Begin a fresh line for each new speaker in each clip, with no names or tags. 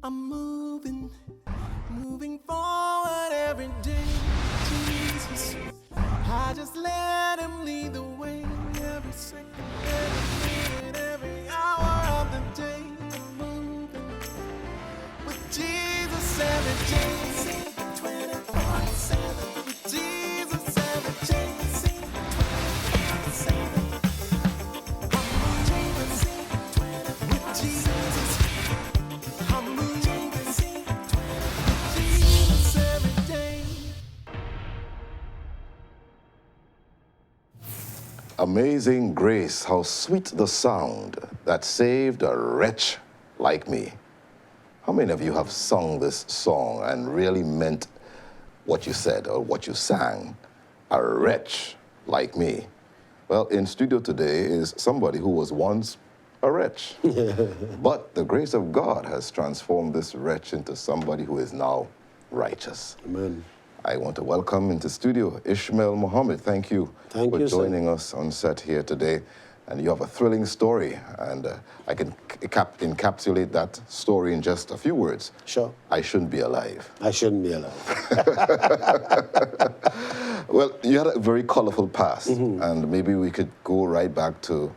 I'm moving forward every day, Jesus. I just let him lead the way every second, every minute, every hour of the day. I'm moving with Jesus every day, 24/7. With Jesus every day, 24/7. I'm moving with Jesus. I'm moving with Jesus every day.
Amazing grace, how sweet the sound that saved a wretch like me. How many of you have sung this song and really meant what you said or what you sang? A wretch like me. Well, in studio today is somebody who was once a wretch. But the grace of God has transformed this wretch into somebody who is now righteous.
Amen.
I want to welcome into studio Ishmael Mohammed. Thank you
Thank
for
you,
joining us on set here today. And you have a thrilling story, and I can encapsulate that story in just a few words.
Sure.
I shouldn't be alive.
I shouldn't be alive.
Well, you had a very colorful past, and maybe we could go right back to,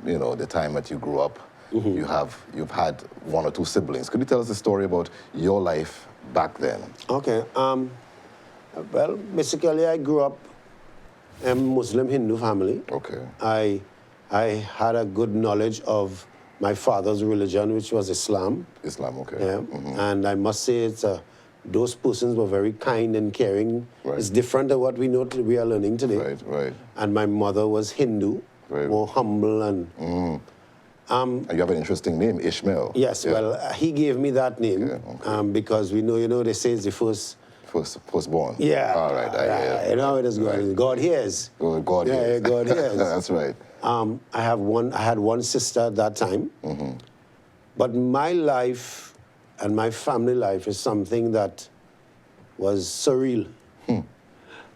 the time that you grew up. You've had one or two siblings. Could you tell us a story about your life back then?
Okay. Well, basically, I grew up in a Muslim Hindu family.
Okay.
I had a good knowledge of my father's religion, which was Islam.
Islam, okay.
Yeah. And I must say, those persons were very kind and caring.
Right.
It's different than what we are learning today.
Right, right.
And my mother was Hindu,
Right.
more humble and.
And you have an interesting name, Ishmael.
Yes,
Yeah.
well, he gave me that name
Okay.
because we know, they say it's the first.
Firstborn.
Yeah.
All right.
You know how it is going.
Right.
God hears.
God
Yeah,
hears.
God hears.
That's right.
I had one sister at that time. But my life and my family life is something that was surreal.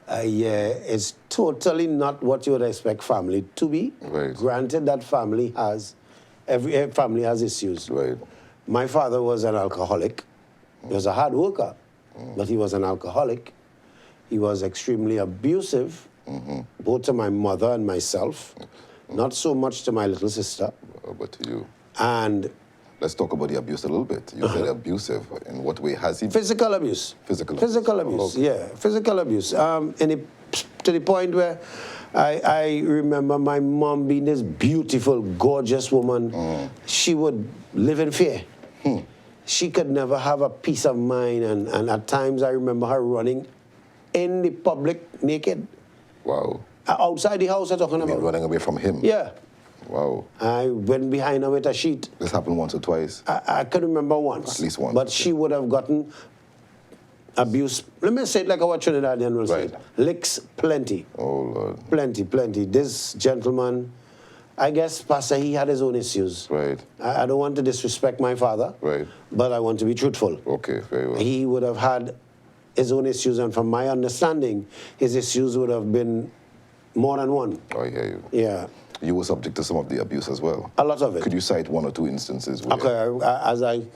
It's totally not what you would expect family to be.
Right.
Granted that every family has issues.
Right.
My father was an alcoholic. He was a hard worker, but he was an alcoholic. He was extremely abusive, both to my mother and myself, not so much to my little sister.
But to you.
And
Let's talk about the abuse a little bit. You said abusive. In what way has he?
physical abuse.
Physical
abuse,
okay.
yeah. Physical abuse. To the point where I remember my mom being this beautiful, gorgeous woman. She would live in fear. She could never have a peace of mind. And at times I remember her running in the public naked.
Wow.
Outside the house I'm talking
You mean
about.
running away from him?
Yeah.
Wow.
I went behind her with a sheet.
This happened once or twice?
I could remember once.
At least once.
But she would have gotten abuse. Let me say it like our Trinidadian will say it.
Right.
Licks plenty.
Oh, Lord.
Plenty. This gentleman, I guess, Pastor, he had his own issues.
Right.
I don't want to disrespect my father.
Right.
But I want to be truthful.
Okay, very well.
He would have had his own issues, and from my understanding, his issues would have been more than one.
I hear you.
Yeah.
You were subject to some of the abuse as well.
A lot of it.
Could you cite one or two instances? Where,
Okay,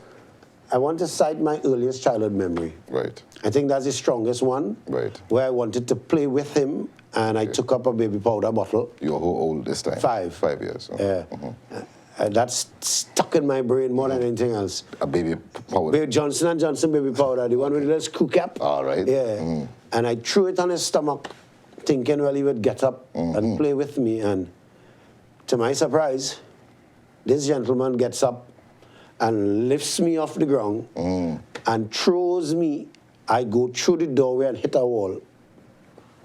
I want to cite my earliest childhood memory.
Right.
I think that's the strongest one.
Right.
Where I wanted to play with him, and I took up a baby powder bottle.
You were how old this time?
5.
5 years.
That's stuck in my brain more than anything else.
A baby powder.
Baby Johnson & Johnson baby powder, the one with the little screw cap.
All right.
Yeah. And I threw it on his stomach, thinking, well, he would get up and play with me. And to my surprise, this gentleman gets up and lifts me off the ground and throws me. I go through the doorway and hit a wall.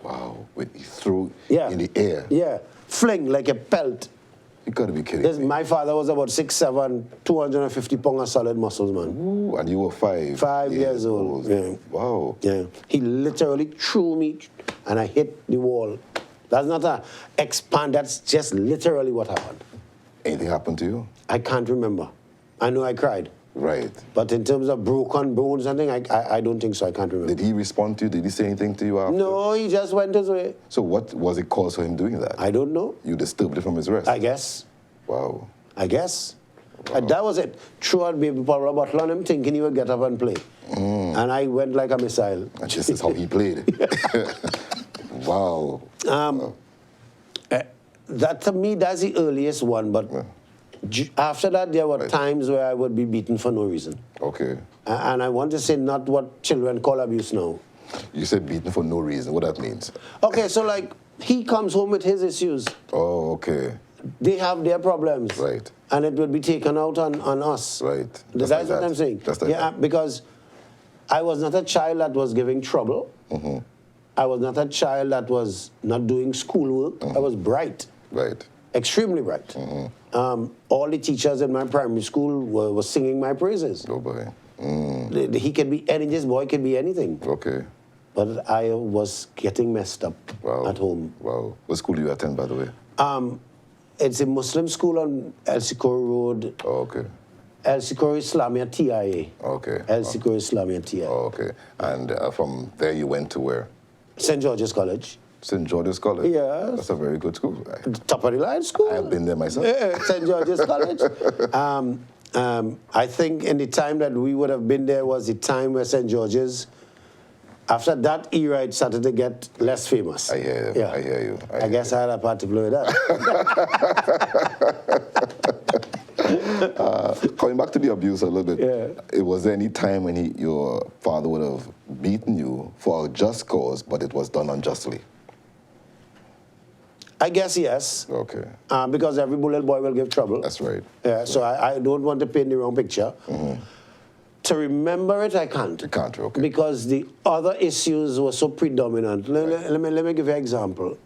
Wow. He threw
Yeah.
in the air.
Yeah. Fling like a pelt.
You got to be kidding me.
My father was about 6'7", 250 pounds of solid muscles, man.
Ooh, and you were 5.
5 years old. Yeah.
Wow.
Yeah. He literally threw me and I hit the wall. That's not a expand, that's just literally what happened.
Anything happened to you?
I can't remember. I know I cried.
Right.
But in terms of broken bones and things, I don't think so. I can't remember.
Did he respond to you? Did he say anything to you after?
No, he just went his way.
So what was it cause for him doing that?
I don't know.
You disturbed it from his rest?
I guess.
Wow.
I guess. And that was it. Throughout baby Paul Butler on him thinking he would get up and play. And I went like a missile.
And this is how he played. Wow.
That to me, that's the earliest one, but after that, there were times where I would be beaten for no reason.
Okay.
And I want to say not what children call abuse now.
You said beaten for no reason. What that means?
Okay, so like, he comes home with his issues.
Oh, okay.
They have their problems.
Right.
And it will be taken out on us.
Right.
That's
like
what I'm saying.
Just like that.
Because I was not a child that was giving trouble. I was not a child that was not doing schoolwork. I was bright.
Right.
Extremely bright. All the teachers in my primary school were singing my praises.
Oh, boy.
He can be any, this boy can be anything.
Okay.
But I was getting messed up at home.
Wow. What school do you attend, by the way?
It's a Muslim school on El Sikor Road.
Oh, okay.
El Sikor Islamia TIA.
Okay.
El Sikor Islamia TIA.
Oh, okay. And from there you went to where?
St. George's College.
St. George's College?
Yes.
That's a very good school.
Top of the line school.
I've been there myself.
Yeah, St. George's College. I think in the time that we would have been there was the time where St. George's, after that era, it started to get less famous.
I hear you.
Yeah.
I hear you.
I guess I had a part to play with that.
Coming back to the abuse a little bit, it was any time when your father would have beaten you for a just cause, but it was done unjustly?
I guess yes.
Okay.
Because every bullet boy will give trouble.
That's right.
Yeah, so I don't want to paint the wrong picture. To remember it, I can't.
You can't, okay.
Because the other issues were so predominant. Let me give you an example.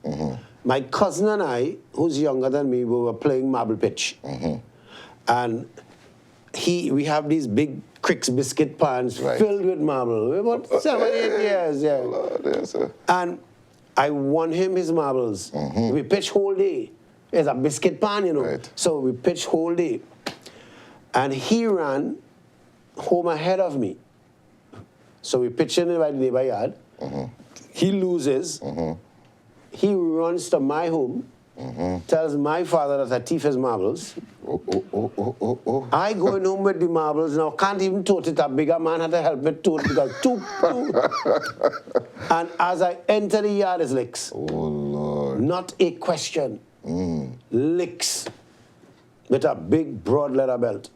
My cousin and I, who's younger than me, we were playing marble pitch. And we have these big Crick's biscuit pans filled with marble. We're about 7, 8 years, yeah.
Lord, yes, sir.
And I won him his marbles. We pitched whole day. It's a biscuit pan, you know.
Right.
So we pitched whole day. And he ran home ahead of me. So we pitched in by the neighbor yard. He loses. He runs to my home, tells my father that I thief his marbles. I go in home with the marbles now, can't even tote it. A bigger man had to help me tote it because two. And as I enter the yard, it's licks.
Oh, Lord.
Not a question. Licks. With a big, broad leather belt.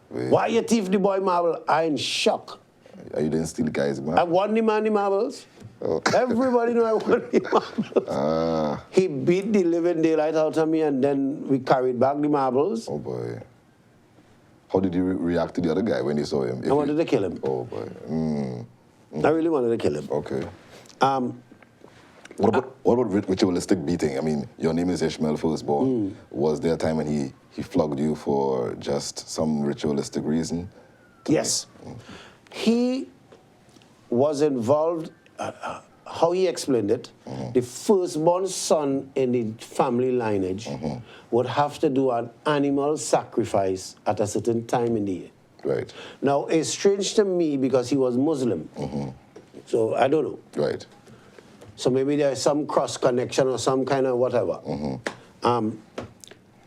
Wait.
Why you thief the boy marble? I'm in shock.
You didn't steal the guy's man?
I won the man the marbles.
Oh.
Everybody know I won the marbles. He beat the living daylight out of me, and then we carried back the marbles.
Oh, boy. How did you react to the other guy when you saw him?
I wanted to kill him.
Oh, boy.
I really wanted to kill him.
Okay. What about ritualistic beating? I mean, your name is Ishmael Firstborn. Was there a time when he flogged you for just some ritualistic reason?
Yes. He was involved, how he explained it, the firstborn son in the family lineage would have to do an animal sacrifice at a certain time in the year.
Right. Now,
it's strange to me because he was Muslim. So I don't know.
Right.
So maybe there's some cross connection or some kind of whatever.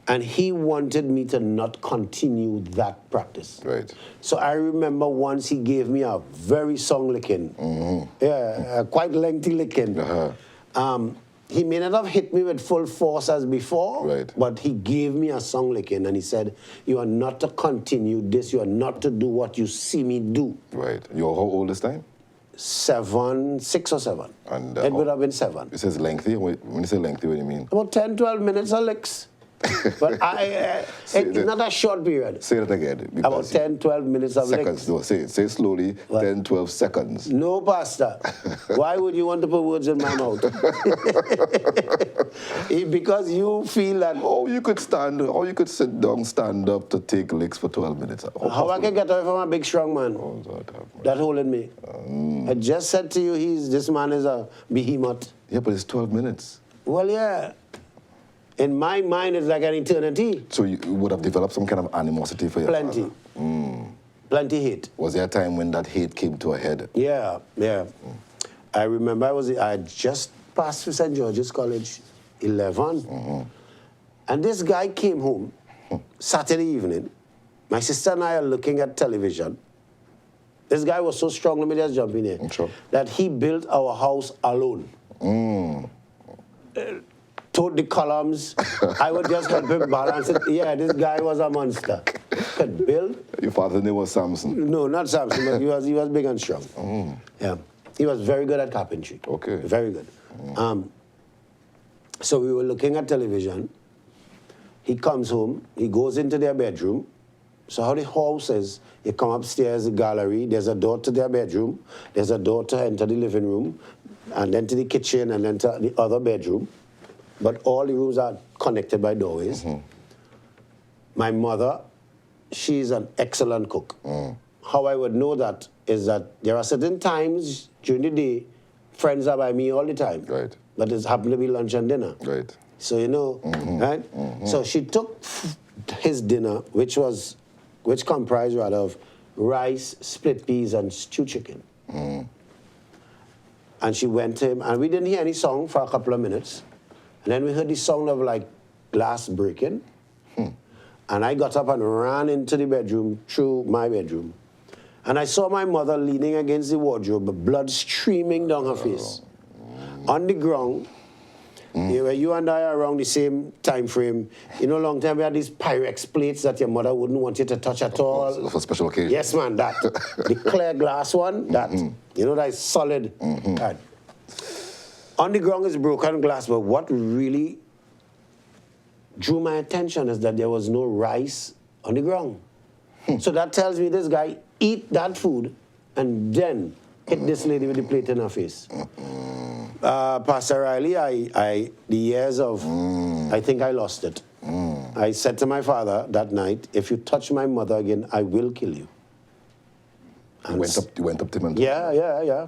And he wanted me to not continue that practice.
Right.
So I remember once he gave me a very strong licking. Yeah, a quite lengthy licking. He may not have hit me with full force as before, but he gave me a strong licking and he said, you are not to continue this, you are not to do what you see me do.
Right. You're how old this time?
7, 6 or 7.
And,
it would have been 7.
It says lengthy? When you say lengthy, what do you mean?
About 10, 12 minutes of licks. But it's not a short period.
Say that again.
About 10, 12 minutes of
seconds. No, say it. Say it slowly. What? 10, 12 seconds.
No, Pastor. Why would you want to put words in my mouth? Because you feel that...
Oh, you could stand, or you could sit down, stand up to take licks for 12 minutes.
How I can get away from a big, strong man that holding me? I just said to you, this man is a behemoth.
Yeah, but it's 12 minutes.
Well, yeah. In my mind, it's like an eternity.
So you would have developed some kind of animosity for your
father? Plenty hate.
Was there a time when that hate came to a head?
Yeah, yeah. I remember I had just passed through St. George's College, 11. And this guy came home Saturday evening My sister and I are looking at television. This guy was so strong, let me just jump in here,
Sure.
that he built our house alone. Towed the columns. I would just help him balance it. Yeah, this guy was a monster. Could build.
Your father's name was Samson?
No, not Samson, but he was big and strong. Yeah, he was very good at carpentry.
Okay.
Very good. So we were looking at television. He comes home. He goes into their bedroom. So how the house is, you come upstairs, the gallery, there's a door to their bedroom, there's a door to enter the living room, and then to the kitchen, and then to the other bedroom. But all the rooms are connected by doorways. My mother, she's an excellent cook. How I would know that is that there are certain times during the day, friends are by me all the time.
Right.
But it's happened to be lunch and dinner.
Right.
So, you know, right? So she took his dinner, which comprised rather of rice, split peas, and stewed chicken. And she went to him, and we didn't hear any song for a couple of minutes. And then we heard the sound of like glass breaking. And I got up and ran into the bedroom, through my bedroom. And I saw my mother leaning against the wardrobe, blood streaming down her face. On the ground, you and I are around the same time frame. You know, long time we had these Pyrex plates that your mother wouldn't want you to touch at all.
For special occasions.
Yes, man, that. The clear glass one, that. You know, that is solid. That. On the ground is broken glass, but what really drew my attention is that there was no rice on the ground. So that tells me this guy eat that food and then hit this lady with the plate in her face. Pastor Riley, the years of, I think I lost it. I said to my father that night, if you touch my mother again, I will kill you.
You went up to him and
Yeah.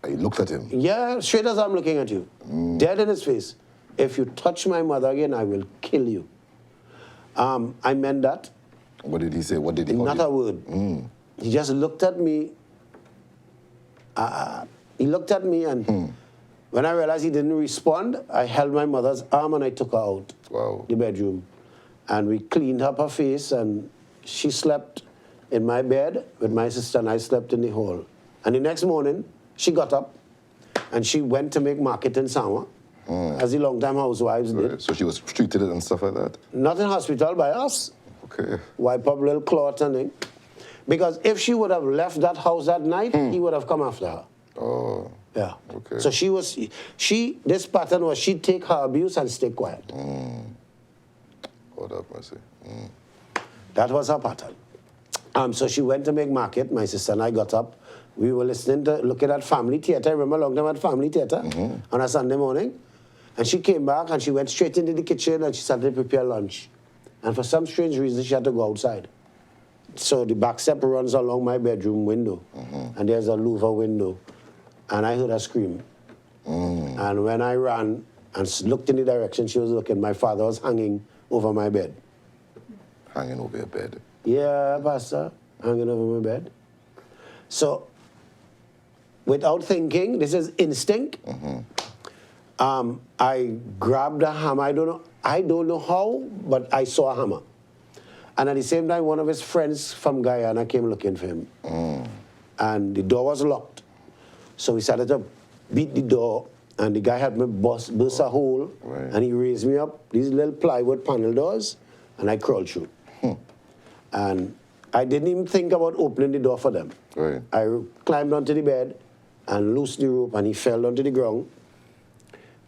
you looked at him?
Yeah, straight as I'm looking at you. Dead in his face. If you touch my mother again, I will kill you. I meant that.
What did he say? What did he
Not a word. He just looked at me. He looked at me, and when I realized he didn't respond, I held my mother's arm and I took her out the bedroom. And we cleaned up her face, and she slept in my bed with my sister, and I slept in the hall. And the next morning, she got up, and she went to make market in Sama, as the long-time housewives did.
So she was treated and stuff like that?
Not in hospital, by us.
Okay.
Wipe up little cloth and thing. Because if she would have left that house that night, he would have come after her.
Oh.
Yeah.
Okay.
So this pattern was she'd take her abuse and stay quiet.
God have mercy.
That was her pattern. So she went to make market. My sister and I got up. We were looking at family theater. I remember a long time at family theater on a Sunday morning. And she came back and she went straight into the kitchen and she started to prepare lunch. And for some strange reason, she had to go outside. So the back step runs along my bedroom window. And there's a louver window. And I heard her scream. And when I ran and looked in the direction she was looking, my father was hanging over my bed.
Hanging over your bed?
Yeah, Pastor, hanging over my bed. So, without thinking, this is instinct. I grabbed a hammer. I don't know how, but I saw a hammer. And at the same time, one of his friends from Guyana came looking for him. And the door was locked. So we started to beat the door, and the guy helped me burst a hole, and he raised me up, these little plywood panel doors, and I crawled through. And I didn't even think about opening the door for them.
Right.
I climbed onto the bed and loosed the rope, and he fell onto the ground.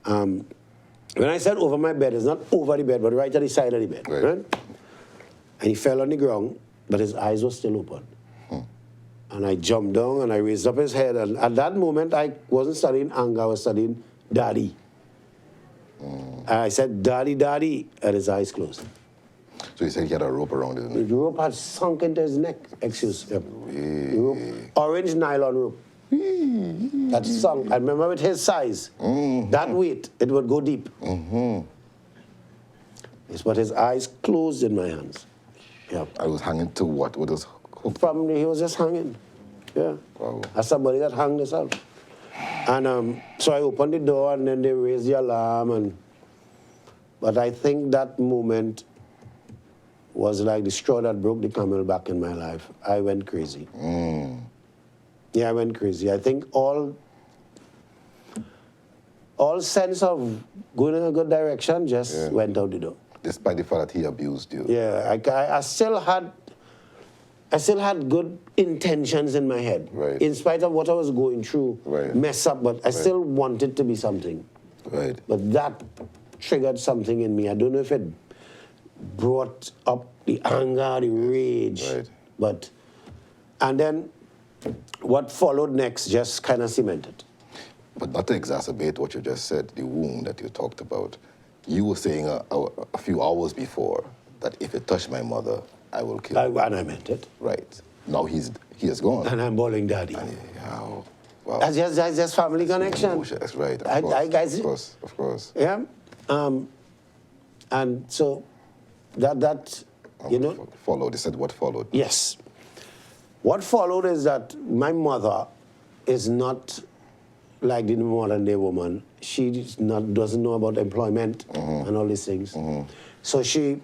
When I said over my bed, it's not over the bed, but right at the side of the bed. Right? And he fell on the ground, but his eyes were still open. And I jumped down and I raised up his head. And at that moment, I wasn't studying anger, I was studying Daddy. And I said, Daddy, Daddy, and his eyes closed.
So you said he had a rope around his neck?
The rope had sunk into his neck. Excuse me. The rope, orange nylon rope. That sunk. I remember with his size, that weight, it would go deep. It's but his eyes closed in my hands. Yeah.
I was hanging to what? What was hooked?
Probably he was just hanging. Yeah.
Wow.
As somebody that hung himself. And so I opened the door and then they raised the alarm. But I think that moment was like the straw that broke the camel back in my life. I went crazy. Yeah, I went crazy. I think all sense of going in a good direction just went out the door.
Despite the fact that he abused you.
Yeah, I still had good intentions in my head.
Right.
In spite of what I was going through, mess up, but I still wanted to be something.
Right.
But that triggered something in me. I don't know if it brought up the anger, the rage.
Right.
And then what followed next just kind of cemented.
But not to exacerbate what you just said, the wound that you talked about, you were saying a few hours before that if you touch my mother, I will kill you.
And I meant it.
Right. Now he is gone.
And I'm bawling daddy.
Wow. Wow.
That's just family connection.
That's right. Of course.
Yeah. And so that you know.
Followed. They said what followed.
Yes. What followed is that my mother is not like the modern day woman. She doesn't know about employment and all these things. So she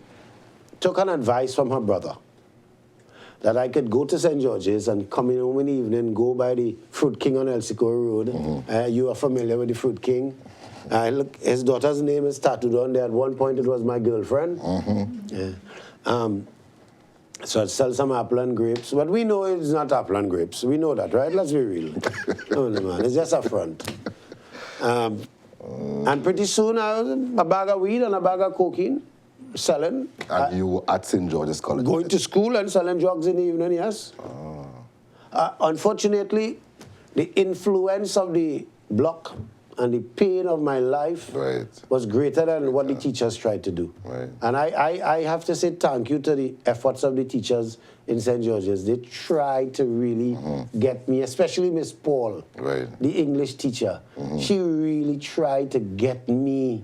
took an advice from her brother that I could go to St. George's and come in home in the evening, go by the Fruit King on El Socorro Road. You are familiar with the Fruit King. Look, his daughter's name is tattooed on there. At one point, it was my girlfriend. So I'd sell some apple and grapes. But we know it's not apple and grapes. We know that, right? Let's be real. No, man, it's just a front. And pretty soon, I was a bag of weed and a bag of cocaine selling.
And you were at St. George's College?
Going to school and selling drugs in the evening, yes. Unfortunately, the influence of the block and the pain of my life was greater than what the teachers tried to do. And I have to say thank you to the efforts of the teachers in St. George's. They tried to really get me, especially Miss Paul, the English teacher. She really tried to get me.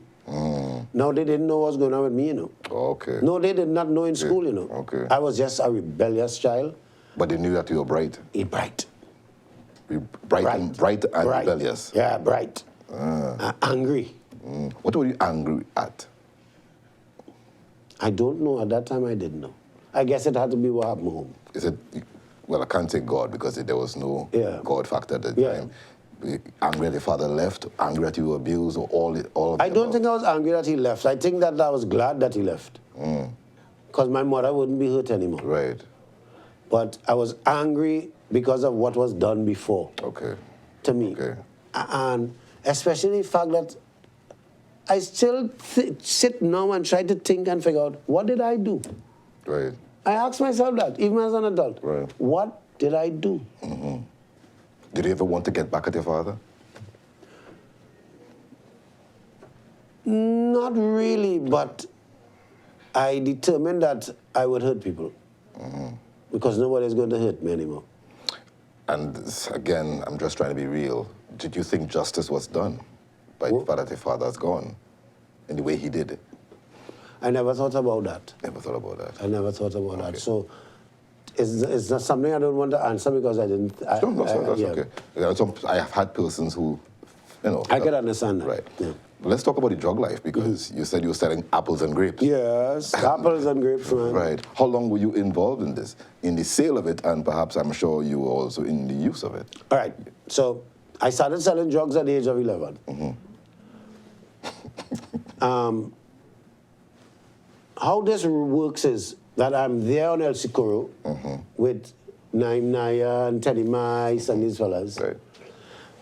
Now, they didn't know what was going on with me, you know. No, they did not know in school, you know. I was just a rebellious child.
But they knew that you were bright.
Bright.
Bright and rebellious.
Yeah, bright. Angry.
What were you angry at?
I don't know. At that time, I didn't know. I guess it had to be what happened home.
Is it? Well, I can't say God because there was no God factor at the time. Angry that your father left, angry that you were abused, or all of
I don't think I was angry that he left. I think that I was glad that he left. Because my mother wouldn't be hurt anymore. But I was angry because of what was done before. To me. And especially the fact that I still sit now and try to think and figure out, what did I do? I ask myself that, even as an adult. What did I do?
Did you ever want to get back at your father?
Not really, but I determined that I would hurt people. Because nobody's going to hurt me anymore.
And again, I'm just trying to be real. Did you think justice was done by the fact that your father's gone in the way he did it?
I never thought about that.
Never thought about that?
I never thought about that. So it's not something I don't want to answer because I didn't.
That's okay. I have had persons who, you know.
I can understand that.
Right. Let's talk about the drug life because you said you were selling apples and grapes.
Yes, apples and grapes, man.
How long were you involved in this? In the sale of it, and perhaps I'm sure you were also in the use of it.
All right. So I started selling drugs at the age of 11. How this works is that I'm there on El Socorro with Naim Naya and Teddy Mice and these fellas.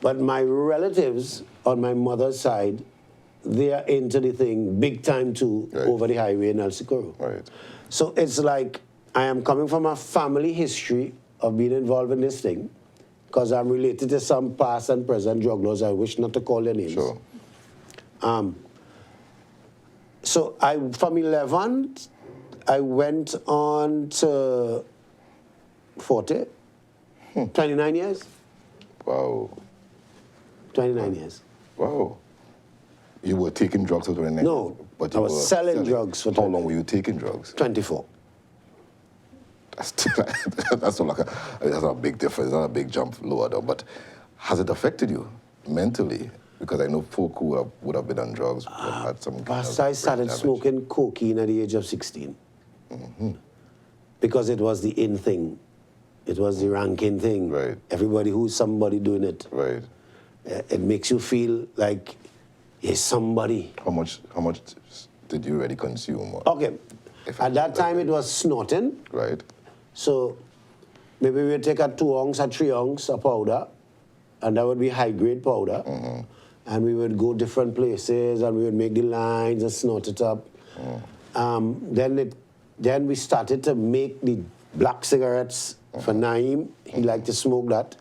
But my relatives on my mother's side, they are into the thing big time too over the highway in El Socorro. So it's like I am coming from a family history of being involved in this thing because I'm related to some past and present drug lords. I wish not to call their names. So from 11, I went on to 40, 29 years.
Wow.
29 years.
Wow. You were taking drugs for 29 years?
No, but I was selling drugs for 29 years.
How long were you taking drugs?
24.
That's not a big difference, not a big jump lower down. But has it affected you mentally? Because I know folk who would have been on drugs would have had some kind of
I started
damage.
smoking cocaine at the age of 16. because it was the in thing. It was the ranking thing.
Right.
Everybody who's somebody doing it.
Right.
It makes you feel like you're somebody.
How much did you already consume?
Okay. At that time, it was snorting.
Right.
So maybe we would take a 2 ounce or 3 ounce of powder, and that would be high-grade powder. And we would go different places, and we would make the lines and snort it up. Then we started to make the black cigarettes for Naeem. He liked to smoke that.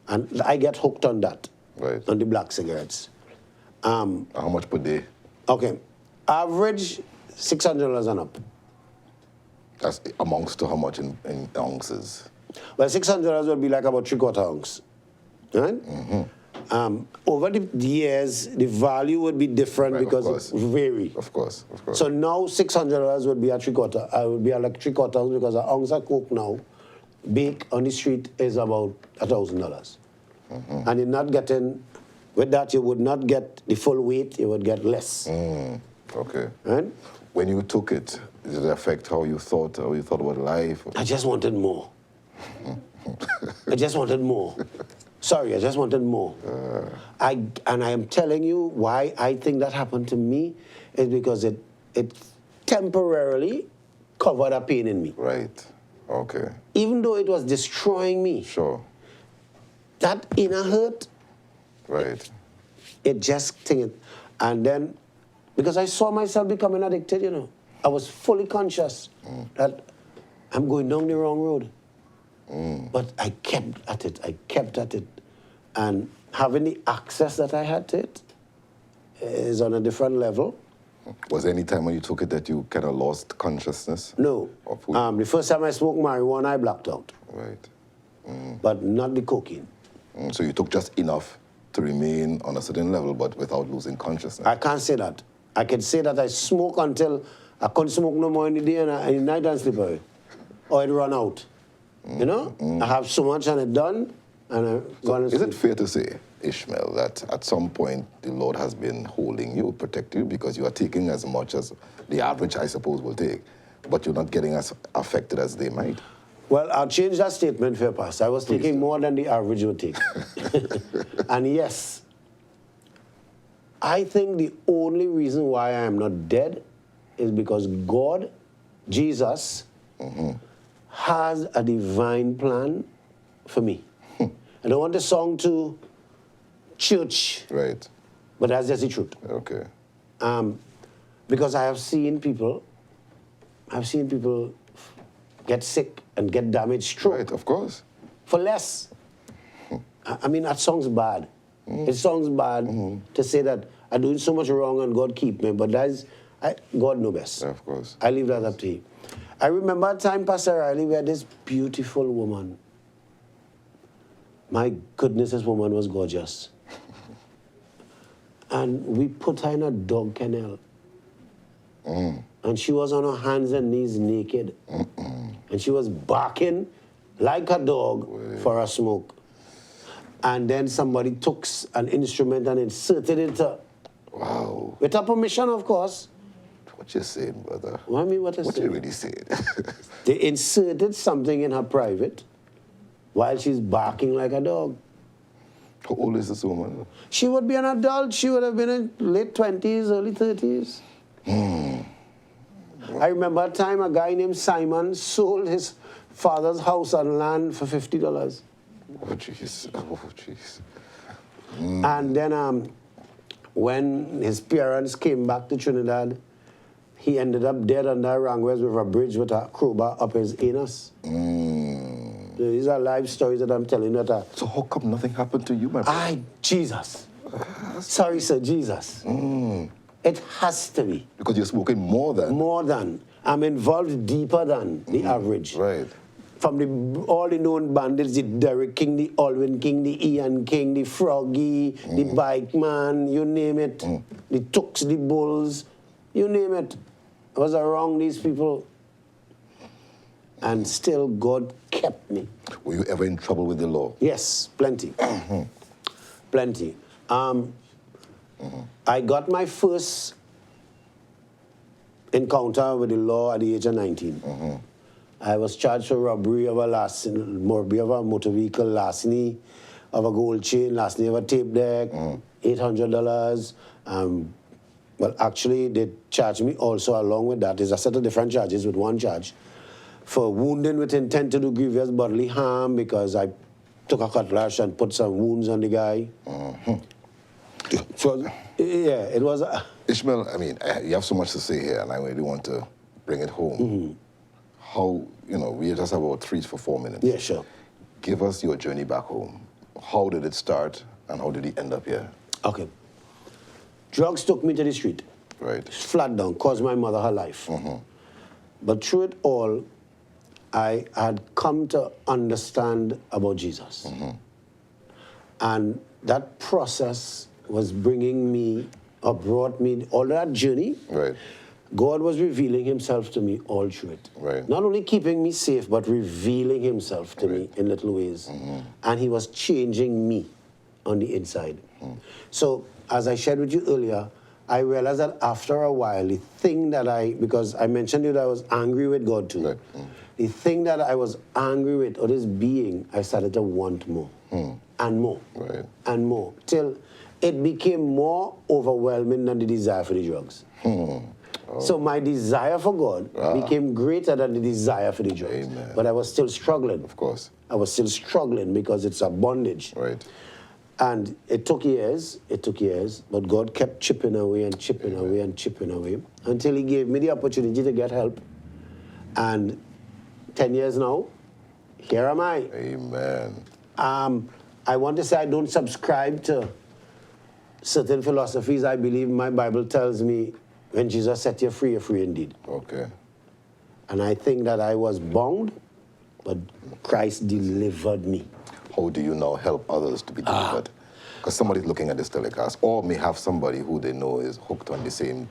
And I get hooked on that,
Right.
on the black cigarettes.
How much per day?
Okay, average $600 and up.
That's amongst to how much in ounces?
Well, $600 would be like about 3/4 ounce, right? Over the years, the value would be different
Right, of
because
course.
it vary.
Of course, of course.
So now $600 would be a 3/4. I would be like 3/4 ounce because an ounce of coke now, bake on the street is about $1,000. And you're not getting, with that you would not get the full weight, you would get less.
Okay.
Right?
When you took it, did it affect how you thought about life?
I just wanted more. I just wanted more. Sorry, I just wanted more. And I am telling you why I think that happened to me is because it temporarily covered a pain in me.
Right. Okay.
Even though it was destroying me,
Sure.
that inner hurt,
Right.
it just thing. And then, because I saw myself becoming addicted, you know, I was fully conscious that I'm going down the wrong road. But I kept at it. And having the access that I had to it is on a different level.
Was there any time when you took it that you kind of lost consciousness?
No.
Of food?
The first time I smoked marijuana, I blacked out.
Right.
But not the cocaine.
So you took just enough to remain on a certain level, but without losing consciousness.
I can't say that. I can say that I smoke until I couldn't smoke no more in the day and in the night and sleep away. Or it run out. You know? I have so much and it done, and I go and
Is
sleep.
it fair to say, Ishmael, that at some point the Lord has been holding you, protecting you, because you are taking as much as the average, I suppose, will take, but you're not getting as affected as they might?
Well, I'll change that statement, Fair Pass. I was taking more than the average would take. And yes, I think the only reason why I am not dead is because God, Jesus, has a divine plan for me. I don't want the song to church,
Right.
but that's just the truth.
Okay.
Because I have seen people get sick and get damaged stroke
Right, of course.
for less. I mean, that sounds bad. It sounds bad to say that I'm doing so much wrong and God keep me, but God knows best.
Yeah, of course.
I leave that up to Him. I remember a time, Pastor Riley, we had this beautiful woman. My goodness, this woman was gorgeous. And we put her in a dog kennel. And she was on her hands and knees naked. And she was barking like a dog for a smoke. And then somebody took an instrument and inserted it.
Wow.
With her permission, of course.
What you saying, brother?
What I mean, what I
What
say?
you really saying?
They inserted something in her private while she's barking like a dog.
How old is this woman?
She would be an adult. She would have been in late 20s, early 30s. I remember a time a guy named Simon sold his father's house and land for $50.
Oh, jeez. Oh, jeez.
And then when his parents came back to Trinidad, he ended up dead under Rangwes with a bridge with a crowbar up his anus. These are live stories that I'm telling you.
So how come nothing happened to you, my brother?
Jesus. Sorry, sir, Jesus. It has to be.
Because you're smoking more than.
More than. I'm involved deeper than the average.
Right.
From all the known bandits, the Derek King, the Alwyn King, the Ian King, the Froggy, the Bike Man, you name it. The Tooks, the Bulls, you name it. I was around these people. And still God kept me.
Were you ever in trouble with the law?
Yes, plenty. Plenty. I got my first encounter with the law at the age of 19. I was charged for robbery of a motor vehicle, larceny of a gold chain, larceny of a tape deck, $800. Well, actually, they charged me also along with that. There's a set of different charges with one charge for wounding with intent to do grievous bodily harm because I took a cutlass and put some wounds on the guy. So, yeah, it was...
Ishmael, I mean, you have so much to say here, and I really want to bring it home. How, we just have about 3 to 4 minutes.
Yeah, sure.
Give us your journey back home. How did it start, and how did you end up here?
Okay. Drugs took me to the street.
Right.
Flat down, caused my mother her life. But through it all, I had come to understand about Jesus. And that process was bringing me, or brought me, all that journey.
Right.
God was revealing himself to me all through it.
Right.
Not only keeping me safe, but revealing himself to me in little ways. And he was changing me on the inside. So, as I shared with you earlier, I realized that after a while, the thing that because I mentioned to you that I was angry with God too.
Right.
The thing that I was angry with, or this being, I started to want more. And more.
Right.
And more. Till it became more overwhelming than the desire for the drugs. So my desire for God became greater than the desire for the drugs.
Amen.
But I was still struggling.
Of course.
I was still struggling because it's a bondage.
Right.
And it took years, but God kept chipping away and chipping away and chipping away until he gave me the opportunity to get help. And 10 years now, here am I.
Amen.
I want to say I don't subscribe to certain philosophies. I believe my Bible tells me when Jesus set you free, you're free indeed.
Okay.
And I think that I was bound, but Christ delivered me.
How do you now help others to be delivered? Because somebody's looking at this telecast, or may have somebody who they know is hooked on the same.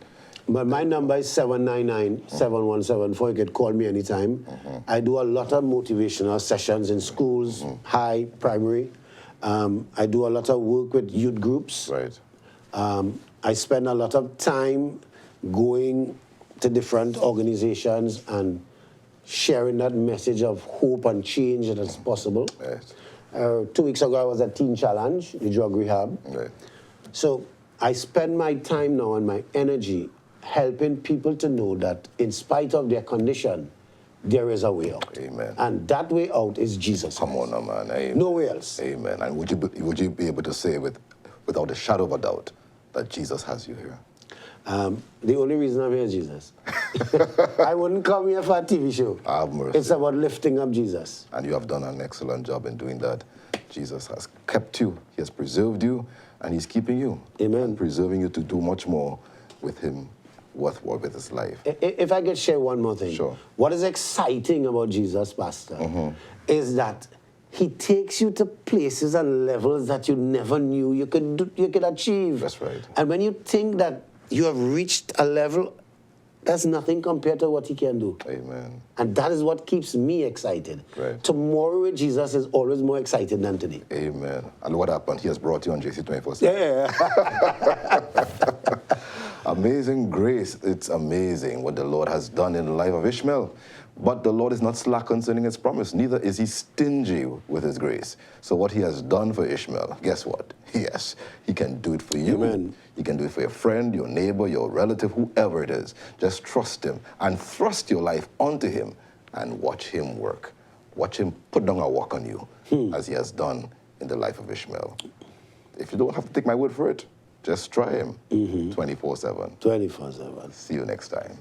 But my number is 799-7174. You can call me anytime. I do a lot of motivational sessions in schools, high, primary. I do a lot of work with youth groups.
Right.
I spend a lot of time going to different organizations and sharing that message of hope and change that is possible.
Right.
2 weeks ago, I was at Teen Challenge, the drug rehab.
Right.
So I spend my time now and my energy helping people to know that in spite of their condition, there is a way out.
Amen.
And that way out is Jesus
Come
Christ.
on, man. Amen.
Nowhere else.
Amen. And would you be able to say without a shadow of a doubt that Jesus has you here?
The only reason I'm here is Jesus. I wouldn't come here for a TV show.
Have mercy.
It's about lifting up Jesus.
And you have done an excellent job in doing that. Jesus has kept you, he has preserved you, and he's keeping you.
Amen.
And preserving you to do much more with him, with his life.
If I could share one more thing.
Sure.
What is exciting about Jesus, Pastor, is that he takes you to places and levels that you never knew you could achieve.
That's right.
And when you think that you have reached a level, that's nothing compared to what he can do.
Amen.
And that is what keeps me excited.
Right.
Tomorrow with Jesus is always more exciting than today.
Amen. And what happened? He has brought you on JC 24/7.
Yeah.
Amazing grace. It's amazing what the Lord has done in the life of Ishmael. But the Lord is not slack concerning his promise, neither is he stingy with his grace. So what he has done for Ishmael, guess what? Yes, he can do it for you.
Amen.
He can do it for your friend, your neighbor, your relative, whoever it is. Just trust him and thrust your life onto him and watch him work. Watch him put down a work on you as he has done in the life of Ishmael. If you don't have to take my word for it, just try him 24/7.
24/7.
See you next time.